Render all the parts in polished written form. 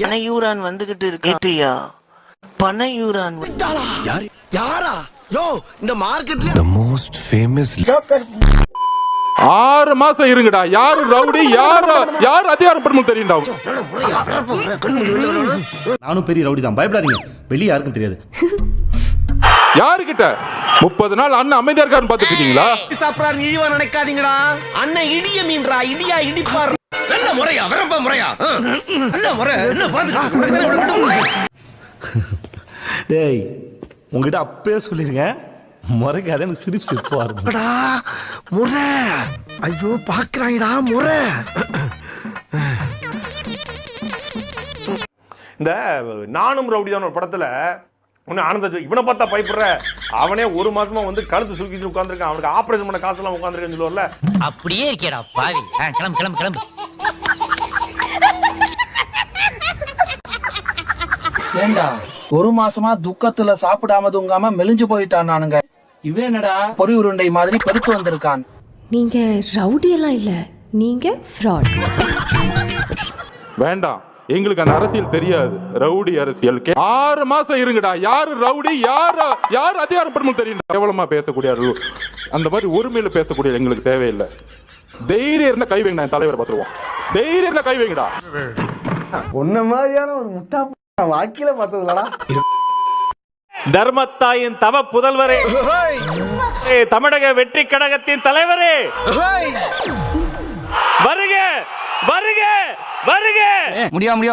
பனையூரான் வந்துகிட்டு இருக்கா? பனையூரான் யாரா? யோ, இந்த மார்க்கெட்ல the most famous 6 மாசம் இருங்கடா. யாரு ரவுடி, யாரு அதிகாரம் படுமோ தெரியும்டா. நானும் பெரிய ரவுடி தான், பயப்படாதீங்க. வெளியே யாருக்கும் தெரியாது. யாருக்கிட்ட 30 நாள் அண்ணன் அமைதியா இருக்காருன்னு பாத்துட்டு இருக்கீங்களா? சாப்பிடாரு இழிவா நினைக்காதீங்கடா. அண்ணன் இடிய மீன்றா, இடியா இடிப்பார். நல்ல முறையா, வரப்ப முறையா, நல்ல முறை என்ன பாத்து. டேய், உங்ககிட்ட அப்பயே சொல்லிருக்கேன், முறைக்காத. எனக்கு சிரிப்பு வருதுடா. முறை, ஐயோ பாக்குறாங்கடா முறை. இந்த நானும் ரவுடிதான் ஒரு படத்துல ஒன்னு ஆனந்த இவனை பார்த்தா பயப்படுற, அவனே 1 மாசமா வந்து கழுத்து சுருக்கிட்டு உட்காந்துருக்கான், அவனுக்கு ஆபரேஷன் பண்ண காசு எல்லாம் உட்காந்துருக்கேன்னு சொல்லுவார்ல. அப்படியே இருக்கேடா பாவி. கிளம்பு கிளம்பு கிளம்பு. ஏண்டா 1 மாசமா துக்கத்துல சாப்பிடாம தூங்காம மெலிஞ்சு போயிட்டான். நானுங்க இவன் என்னடா பொறி உருண்டை மாதிரி பெருத்து வந்திருக்கான். நீங்க ரவுடி எல்லாம் இல்ல, நீங்க ஃப்ராட். வேண்டாம், எங்களுக்கு அந்த அரசியல் தெரியாது. ரவுடி அரசியல் 6 மாசம் இருங்கடா. யாரு ரவுடி, யாரு அதிகாரம் படுமோ தெரியும். கேவலமா பேசக்கூடிய அந்த மாதிரி ஒருமையில பேசக்கூடிய எங்களுக்கு தேவையில்லை. தைரியம் இருந்தா கை வைங்க, தலைவரை பார்த்துருவோம். தைரியம் இருந்தா கை வைங்கடா. உன்ன மாதிரியான ஒரு முட்டா வாக்கில பார்த்ததுலடா. தர்மத்தாயின் தவ புதல்வரே, தமிழக வெற்றி கழகத்தின் தலைவரே, வருக வருக வருக.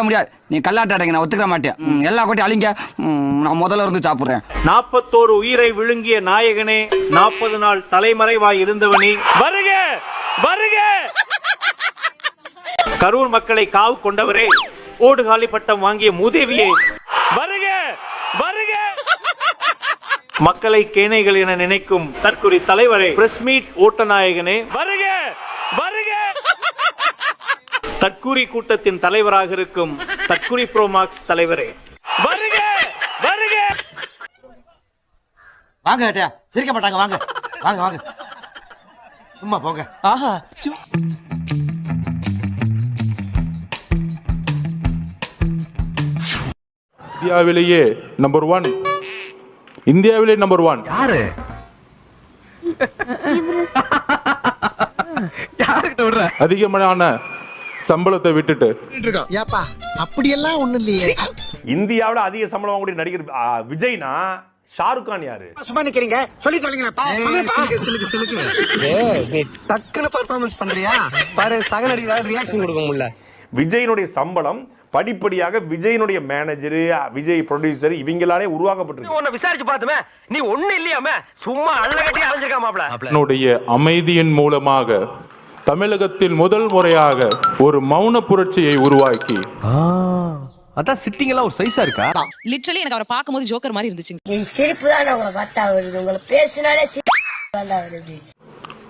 முடியாது. நீ கல்லாட்ட அடைங்க, நான் ஒத்துக்க மாட்டேன். எல்லா கோட்டையும் அழிங்க, நான் முதல்ல இருந்து சாப்பிடுறேன். 41 உயிரை விழுங்கிய நாயகனே, 40 நாள் தலைமறைவாய் இருந்தவனே, வருக வருக. கரூர் மக்களை காவு கொண்டவரே, ஓடுகாலி பட்டம் வாங்கிய மூதேவியே, வருக வருக. மக்களை கேணைகள் என நினைக்கும் தற்குறி தலைவரே, பிரஸ் மீட் ஓட்ட நாயகனே, வருக வருக. தற்குறி கூட்டத்தின் தலைவராக இருக்கும் தற்குறி ப்ரோமாக்ஸ் தலைவரே, வருக வருக. வாங்க ஏட்டா, சிரிக்க மாட்டாங்க. வாங்க வாங்க வாங்க, சும்மா போங்க. ஆஹா, இந்தியாவிலேயே நம்பர் 1, இந்தியாவிலே நம்பர் 1 யாரு? யாருக்கிட்ட விடுற? அதிகமான சம்பளத்தை விட்டுட்டு. ஏப்பா அப்படியெல்லாம் ஒண்ணு இல்லையே. இந்தியாவில அதிக சம்பளம் வாங்கக்கூடிய நடிகர் விஜய்னா ஷாருக் கான் யாரு? சும்மா நிக்கிறீங்க, சொல்லி தொலைங்கப்பா. நீ டக்குனு பெர்ஃபார்மன்ஸ் பண்றியா பாரு, சக நடிகரால ரியாக்ஷன் கொடுக்க முடியல. விஜயினுடைய சம்பளம் படிப்படியாக விஜயினுடைய மேனேஜர், விஜய் ப்ரொடியூசர் இவங்களாலே உருவாக்கப்பட்டிருக்கு. உன்னை விசாரிச்சு பார்த்துமே, நீ ஒண்ணு இல்லையாமே, சும்மா அள்ள கட்டி அலைஞ்சிருக்காமாப்ல. என்னுடைய அமைதியின் மூலமாக தமிழகத்தில் முதல் முறையாக ஒரு மௌன புரட்சியை உருவாக்கி. அதான் சிட்டிங் எல்லாம் ஒரு சைஸா இருக்கா? லிட்டரலி எனக்கு அவரை பார்க்கும்போது ஜோக்கர் மாதிரி இருந்துச்சு. சிரிப்பு தான் உங்களை பார்த்தா வருது, உங்களை பேசினாலே வருது.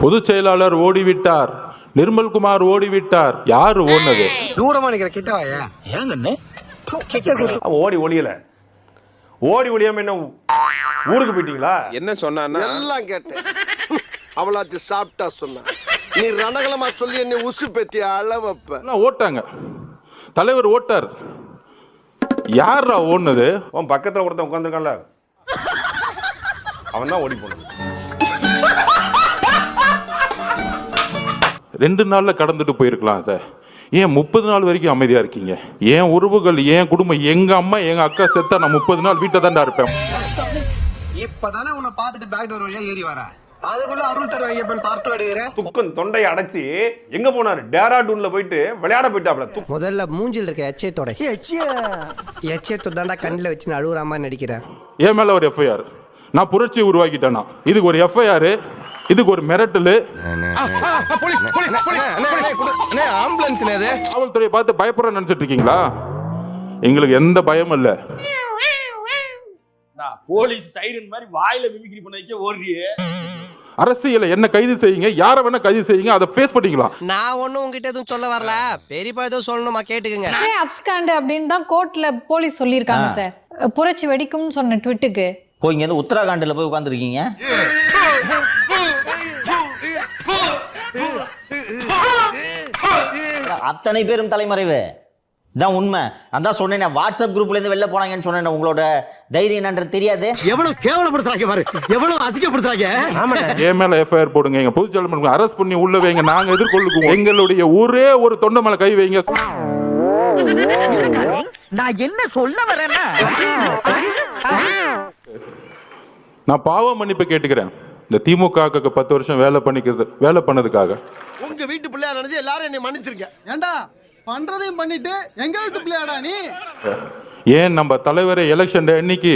பொதுச் செயலாளர் ஓடிவிட்டார், நிர்மல்குமார் ஓடிவிட்டார். யாரு ஓடுனது? தூரமா நிக்கிற கிட்ட வாயா. ஏங்கண்ணே ஓடி ஒளியாம என்ன ஊருக்கு போயிட்டீங்களா? என்ன சொன்னா எல்லாம் கேட்டேன். அவளாச்சு சாப்பிட்டா சொன்னா, நீ ரணகலமா சொல்லி என்ன உசு பெத்தி அளவப்ப. ஓட்டாங்க, தலைவர் ஓட்டார். யாரா ஓடுனது? உன் பக்கத்துல ஒருத்தன் உட்கார்ந்துருக்கான்ல, அவன் தான் ஓடி போனது. 2 நாள்ல கடந்துட்டு போயிருக்கலாம். அதை ஏன் 30 நாள் வரைக்கும் அமைதியா இருக்கீங்க? ஏன் உறவுகள், ஏன் குடும்பம், எங்க அம்மா எங்க அக்கா செத்தா நான் 30 நாள் வீட்டை தாண்டா இருப்பேன். இப்பதானே உன்னை பார்த்துட்டு பேக் டோர் வழியா ஏறி வர, அதுக்குள்ள அருள் தர ஐயப்பன் பார்ட் எடுக்கிற. துக்கன் தொண்டையை அடைச்சி எங்க போனாரு? டேராடூன்ல போயிட்டு விளையாட போயிட்டாப்ல. முதல்ல மூஞ்சில் இருக்க எச்சயத்தோட எச்சயத்தோட தாண்டா கண்ணில் வச்சு அழுகுறாம நடிக்கிறேன். என் மேல ஒரு எஃப்ஐஆர், நான் புரட்சியை உருவாக்கிட்டேனா? இதுக்கு ஒரு எஃப்ஐஆர், இதுக்கு ஒரு மிரட்டல். காவல்துறையை பார்த்து பயப்படுற நினைச்சிட்டு இருக்கீங்களா? எங்களுக்கு எந்த பயமும் இல்ல. போலீஸ் சைரன் மாதிரி வாயில மிமிக்ரி பண்ண வைக்க ஓடுறியே. அரசியல என்ன கைது செய்யுங்க, யார வேணா கைது செய்யுங்க, அதை ஃபேஸ் பண்ணிக்கலாம். நான் ஒண்ணும் உங்ககிட்ட எதுவும் சொல்ல வரல, பெரியப்பா ஏதோ சொல்லணுமா கேட்டுக்குங்க. அப்ஸ்காண்ட் அப்படின்னு தான் கோர்ட்ல போலீஸ் சொல்லியிருக்காங்க சார். புரட்சி வெடிக்கும்னு சொன்ன ட்விட்டுக்கு போய் இங்க உத்தராகண்ட்ல போய் உட்கார்ந்துருக்கீங்க. அத்தனை பேரும் தலைமறைவு. இதான் உண்மை. அதான் சொன்னேன், வாட்ஸ்அப் குரூப்ல இருந்து வெளில போனாங்கன்னு சொன்னேன். உங்களோட தைரியம் என்னன்றது தெரியாது. எவ்வளவு கேவலப்படுத்துறாங்க பாரு, எவ்வளவு அசிங்கப்படுத்துறாங்க. என் மேல எஃப்ஐஆர் போடுங்க, எங்க பொதுச்செயலாளர் அரெஸ்ட் பண்ணி உள்ள வைங்க, நாங்க எதிர்கொள்ளுவோம். எங்களுடைய ஒரே ஒரு தொண்டை மேல கை வைங்க. நான் என்ன சொல்ல வரேன்னா, நான் பாவ மன்னிப்பு கேட்டுக்கிறேன். இந்த திமுக 10 வருஷம் வேலை பண்ணதுக்காக. உங்க வீட்டு பிள்ளையா நினைச்சு எல்லாரும் என்னை மன்னிச்சிருங்க. ஏண்டா பண்றதையும் பண்ணிட்டு எங்க வீட்டு பிள்ளையாடா நீ? ஏன் நம்ம தலைவரை எலெக்ஷன் அன்னைக்கு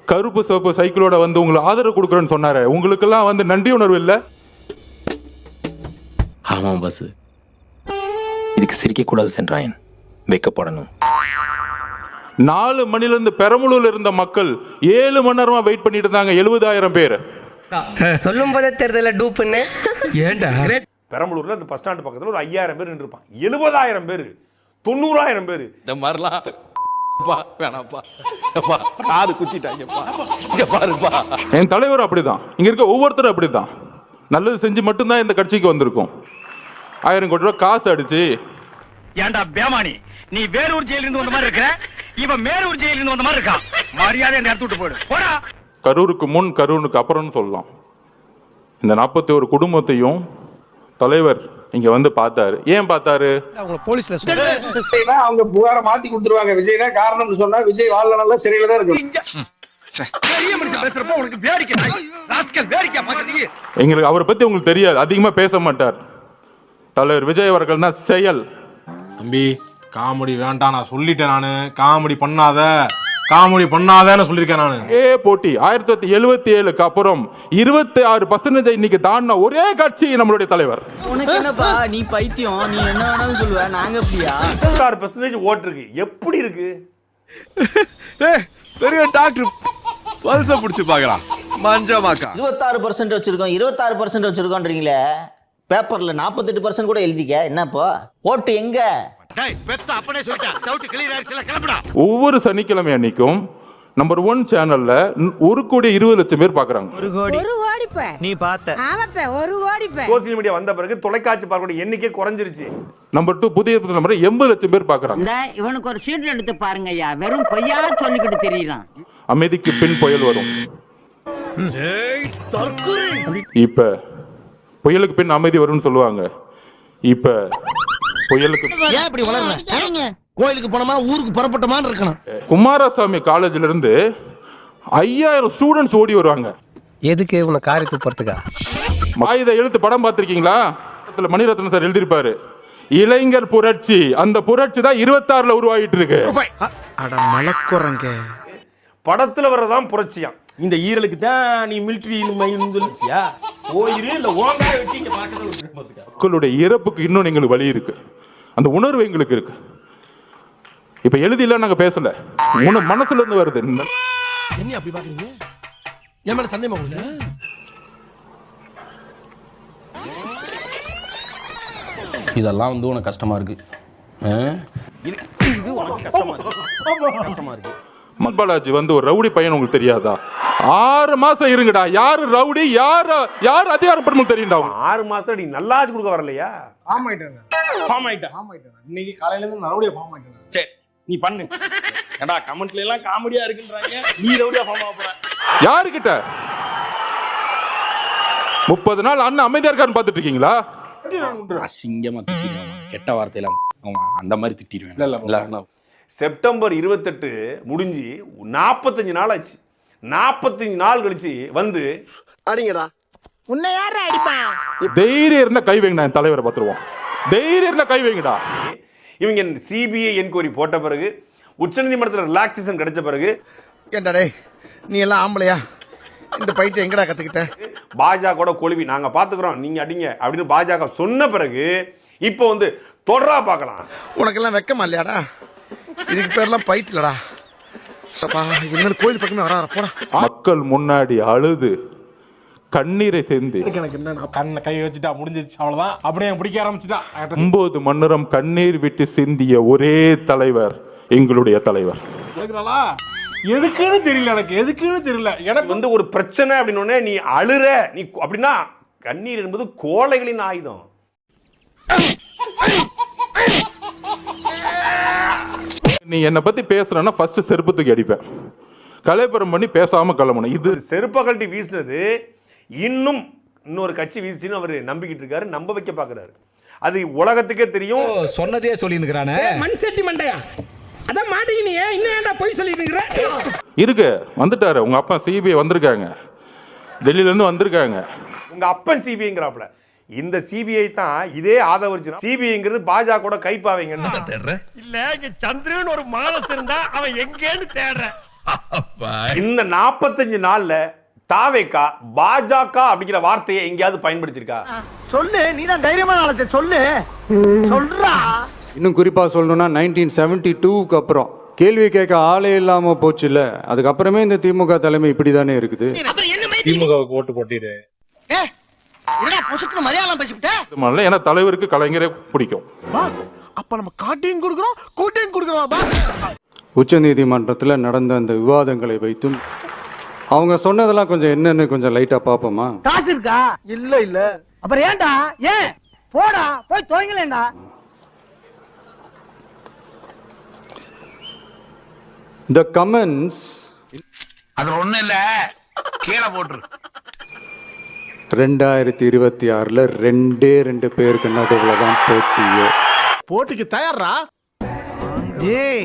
கருப்பு சிவப்பு சைக்கிளோட வந்து உங்களுக்கு ஆதரவு கொடுக்குறேன்னு சொன்னாரு. உங்களுக்கெல்லாம் வந்து நன்றி உணர்வு இல்ல? ஆமாம் பஸ், இதுக்கு சிரிக்க கூடாது சென்றாயன், வைக்கப்படணும். 4 மணில இருந்து பெரம்பலூர்ல இருந்த மக்கள் 7 மணி நேரமா வெயிட் பண்ணிட்டு இருந்தாங்க. 70,000 பேர். சொல்லும் போதே தெரியல டூப்புன்னு. ஏண்டா பெரம்பலூர்ல இந்த பஸ் ஸ்டாண்ட் பக்கத்துல ஒரு 5,000 பேர் நின்றுப்பான். 70,000 பேர், 90,000 பேர். இந்த மாதிரிலாம் வேணாப்பா, காது குச்சிட்டாங்கப்பா. இங்க பாருப்பா, என் தலைவர் அப்படிதான், இங்க இருக்க ஒவ்வொருத்தரும் அப்படிதான். நல்லது செஞ்சு மட்டும்தான் இந்த கட்சிக்கு வந்திருக்கும். 1000 கோடி ரூபாய் காசு அடிச்சு. ஏண்டா பேமானி, நீ வேலூர் ஜெயில இருந்து வந்த மாதிரி இருக்கிற, இவன் மேலூர் ஜெயில இருந்து வந்த மாதிரி இருக்கான். மரியாதை அந்த இடத்து விட்டு போயிடு, போடா. கரூருக்கு முன் கரூருக்கு அப்புறம்னு சொல்லலாம். இந்த 41 குடும்பத்தையும் தலைவர் இங்க வந்து பார்த்தாரு. ஏன் பார்த்தாரு? போலீஸ்ல அவங்க புகார மாத்தி கொடுத்துருவாங்க. விஜய் தான் காரணம்னு சொன்னா விஜய் வாழ்ல நல்லா சிறையில தான் இருக்கும். பேசுறப்ப உனக்கு வேடிக்கை ராஸ்கல் வேடிக்கை பாக்குறீங்க. எங்களுக்கு அவரை பத்தி உங்களுக்கு தெரியாது, அதிகமா பேச மாட்டார். தலைவர் விஜய் அவர்கள் தான் செயல். தம்பி காமெடி வேண்டாம், நான் சொல்லிட்டேன். நானு காமெடி பண்ணாதன்னு சொல்லியிருக்கேன் நானு. போட்டி 1977க்கு அப்புறம் 26% இன்னைக்கு தாண்டின ஒரே கட்சி நம்மளுடைய தலைவர். உனக்கு என்னப்பா, நீ பைத்தியம், நீ என்ன வேணாலும் சொல்லுவ, நாங்க அப்படியா? 26% ஓட்டு இருக்கு. எப்படி இருக்கு? பெரிய டாக்டர் பல்ச புடிச்சு பாக்கலாம். மஞ்சமாக்கா 26% வச்சிருக்கோம், 26% வச்சிருக்கோன்றீங்களே. பேப்பர்ல 48% கூட எழுதிக்க. என்னப்போ ஓட்டு எங்க? ஒவ்வொரு சனிக்கிழமை அன்னைக்கும் நம்பர் 1 சேனல்ல 1,20,00,000 பேர் பாக்குறாங்க. நீ பார்த்த சோசியல் மீடியா வந்த பிறகு தொலைக்காட்சி பார்க்கக்கூடிய எண்ணிக்கை குறைஞ்சிருச்சு. நம்பர் 2 புதிய நம்பர் 80,00,000 பேர் பாக்குறாங்க. இவனுக்கு ஒரு சீட் எடுத்து பாருங்க ஐயா, வெறும் பொய்யா சொல்லிக்கிட்டு தெரியலாம். அமைதிக்கு பின் புயல் வரும். இப்ப புயலுக்கு பின் அமைதி வரும்னு சொல்லுவாங்க. இப்ப புயலுக்கு ஏன் இப்படி வளர்ற? கோயிலுக்கு போனோமா ஊருக்கு புறப்பட்டோமான்னு இருக்கணும். குமாரசாமி காலேஜ்ல இருந்து 5000 ஸ்டூடெண்ட்ஸ் ஓடி வருவாங்க. எதுக்கு உன காரி துப்புறதுக்கா? ஆயுத எழுத்து படம் பார்த்திருக்கீங்களா? மணிரத்னம் சார் எழுதியிருப்பாரு, இளைஞர் புரட்சி. அந்த புரட்சி தான் 26ல உருவாகிட்டு இருக்கு. அட மலக்குறங்க, படத்துல வர்றதான் புரட்சியா? இந்த ஈரலுக்கு தான் நீ மிலிட்டரி சொல்லியா? போயிரு இல்ல ஓங்கா வெட்டி இங்க பாக்கறது. மக்களுடைய இறப்புக்கு இன்னும் எங்களுக்கு வலி இருக்கு, அந்த உணர்வு எங்களுக்கு இருக்கு. இப்ப எழுதில நாங்க பேசல, மனசுல இருந்து வருது. என்ன அப்படி பாக்குறீங்க? என் மேல சந்தேகமா உங்களுக்கு? இதெல்லாம் வந்து உனக்கு கஷ்டமா இருக்கு. இது உனக்கு கஷ்டமா இருக்கு. பாலாஜி வந்து ஒரு ரவுடி பையன் உங்களுக்கு தெரியாதா? 6 மாசம் இருங்கடா. யாரு ரவுடி, யாரு அதிகாரம் பண்ணணும் தெரியும்டா. 6 மாசத்துல நீ நல்லாச்சு கொடுக்க வரலையா? ஃபார்ம் ஆயிட்டேன். இன்னைக்கு காலையில இருந்து மறுபடியும் ஃபார்ம் ஆயிட்டேன். சரி நீ பண்ணு. ஏடா கமெண்ட்ல எல்லாம் காமெடியா இருக்குன்றாங்க, நீ ரவுடியா ஃபார்ம் ஆக போற. யாருக்கிட்ட 30 நாள் அண்ணன் அமைதியா இருக்காருன்னு பாத்துட்டு இருக்கீங்களா? அசிங்கமா திட்டிடுவேன், கெட்ட வார்த்தையெல்லாம் அந்த மாதிரி திட்டிடுவேன். செப்டம்பர் 28 முடிஞ்சு 45 நாள் ஆச்சு. 45 நாள் கழிச்சு வந்து அடிங்கடா. உன்னை யார அடிப்பா? தைரியம் இருந்தா கை வைங்கடா, என் தலைவரை பார்த்துருவோம். தைரியம் இருந்தா கை வைங்கடா. இவங்க சிபிஐ என்கொயரி போட்ட பிறகு, உச்சநீதிமன்றத்தில் ரிலாக்ஸேஷன் கிடைச்ச பிறகு, ஏண்டா டேய் நீ எல்லாம் ஆம்பளையா? இந்த பைத்தியம் எங்கடா கத்துக்கிட்ட? பாஜக கொழுவி நாங்க பாத்துக்கிறோம், நீங்க அடிங்க அப்படின்னு பாஜக சொன்ன பிறகு இப்போ வந்து தொடரா பார்க்கலாம். உனக்கெல்லாம் வெக்கமா இல்லையாடா? இதுக்கு பேர்லாம் பைத்தியலடா. இனிமேல் கோயில் பக்கமே வராத போடா. மக்கள் முன்னாடி அழுது கண்ணீரை சேர்ந்து எனக்கு என்ன கண்ணை கை வச்சுட்டா முடிஞ்சிருச்சு, அவ்வளவுதான். அப்படியே பிடிக்க ஆரம்பிச்சுட்டா. 9 மணி நேரம் கண்ணீர் விட்டு சிந்திய ஒரே தலைவர் எங்களுடைய தலைவர். எதுக்குன்னு தெரியல எனக்கு, எதுக்குன்னு தெரியல. எனக்கு வந்து ஒரு பிரச்சனை அப்படின்னு நீ அழுற, நீ அப்படின்னா கண்ணீர் என்பது கோழைகளின் ஆயுதம். நீ என்னை பத்தி பேசுறேன்னா ஃபர்ஸ்ட் செருப்பு தூக்கி அடிப்பேன். கலைபுரம் பண்ணி பேசாம கிளம்பணும். இது செருப்ப கழட்டி வீசினது இன்னொரு கட்சி வீசின்னு அவர் நம்பிக்கிட்டு இருக்காரு, நம்ப வைக்க பாக்குறாரு. அது உலகத்துக்கே தெரியும். சொன்னதே சொல்லிருக்கானே மண் செட்டி மண்டையா, அதான் மாட்டீங்க. இன்னும் ஏன்டா போய் சொல்லிருக்கிற? இருக்கு, வந்துட்டாரு உங்க அப்பா. சிபிஐ வந்திருக்காங்க, டெல்லியில இருந்து வந்திருக்காங்க. உங்க அப்பன் சிபிஐங்கிறாப்ல. இந்த சிபிஐ தான் இதே ஆதவர்ஜுனா. சிபிஐங்கிறது பாஜக கூட கைப்பாவீங்கன்னு தேடுறேன். இல்ல இங்க சந்திரன் ஒரு மானஸ் இருந்தா அவன் எங்கேன்னு தேடுறேன். இந்த 45 நாள்ல தாவேகா பாஜக அப்படிங்கிற வார்த்தையை எங்கேயாவது பயன்படுத்திருக்கா? சொல்லு, நீதான் தைரியமான ஆளத்தை சொல்லு, சொல்றா. இன்னும் குறிப்பா சொல்லணும்னா 1972க்கு அப்புறம் கேள்வி கேட்க ஆளே இல்லாம போச்சுல்ல, அதுக்கப்புறமே இந்த திமுக தலைமை இப்படிதானே இருக்குது. திமுகவுக்கு ஓட்டு போட்டிரு. ஏன்னா தலைவருக்கு கலைஞரே பிடிக்கும். அப்ப நம்ம காட்டியும் கொடுக்கிறோம், கூட்டியும் கொடுக்கிறோம். உச்ச நீதிமன்றத்தில் நடந்த அந்த விவாதங்களை வைத்தும் அவங்க சொன்னதெல்லாம் கொஞ்சம் என்னன்னு கொஞ்சம் லைட்டா பாப்போமா? காசு இருக்கா? இல்ல. அப்புறம் ஏன்டா? ஏன் போடா, போய் துவங்கலேண்டா. The comments அது ஒண்ணு இல்ல, கீழே போட்டுரு. 2026ல 2 பேருக்கு நடுவுலதான் போட்டியோ. போட்டிக்கு தயாரா? டேய்,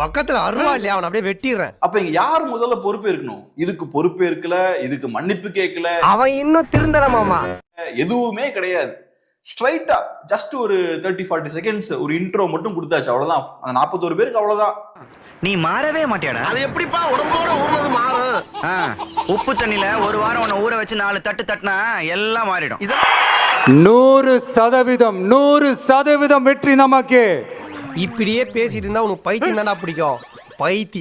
பக்கத்துல அருவா இல்லையா? அவன் அப்படியே வெட்டிடுறேன். அப்ப இங்க யார் முதல்ல பொறுப்பு இருக்கணும்? இதுக்கு பொறுப்பு இருக்கல, இதுக்கு மன்னிப்பு கேட்கல, அவன் இன்னும் திருந்தல மாமா. எதுவுமே கிடையாது. ஸ்ட்ரைட்டா ஜஸ்ட் ஒரு 30-40 செகண்ட்ஸ் ஒரு இன்ட்ரோ மட்டும் கொடுத்தாச்சு, அவ்வளவுதான். அந்த 41 பேருக்கு அவ்வளவுதான். நீ மாறவே மாட்டியாடா. அது எப்படிப்பா உடம்போட ஊர்னது மாறும்? உப்பு தண்ணில ஒரு வாரம் உன்னை ஊற வச்சு 4 தட்டு தட்டினா எல்லாம் மாறிடும். 100% வெற்றி நமக்கு. இப்படியே பேசிட்டு இருந்தா உனக்கு பைத்தியம் தானா பிடிக்கும்? பைத்தியம்.